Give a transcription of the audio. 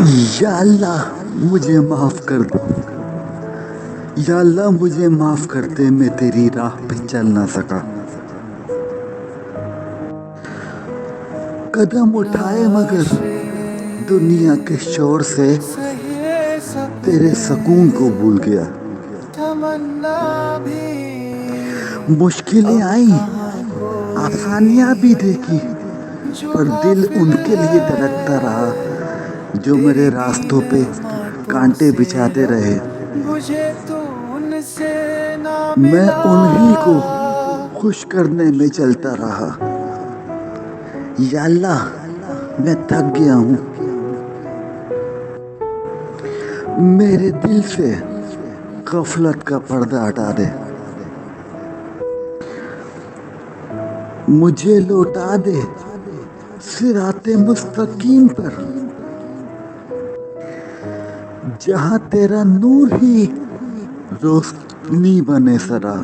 یا اللہ مجھے معاف کر دے، یا اللہ مجھے معاف کر دے، میں تیری راہ پہ چل نہ سکا۔ قدم اٹھائے مگر دنیا کے شور سے تیرے سکون کو بھول گیا۔ مشکلیں آئیں، آسانیاں بھی دیکھی، پر دل ان کے لیے دھڑکتا رہا جو میرے راستوں پہ کانٹے بچھاتے رہے۔ میں انہی کو خوش کرنے میں چلتا رہا۔ یا اللہ میں تھک گیا ہوں، میرے دل سے غفلت کا پردہ ہٹا دے، مجھے لوٹا دے صراط مستقیم پر، جہاں تیرا نور ہی روشنی بنے سرا۔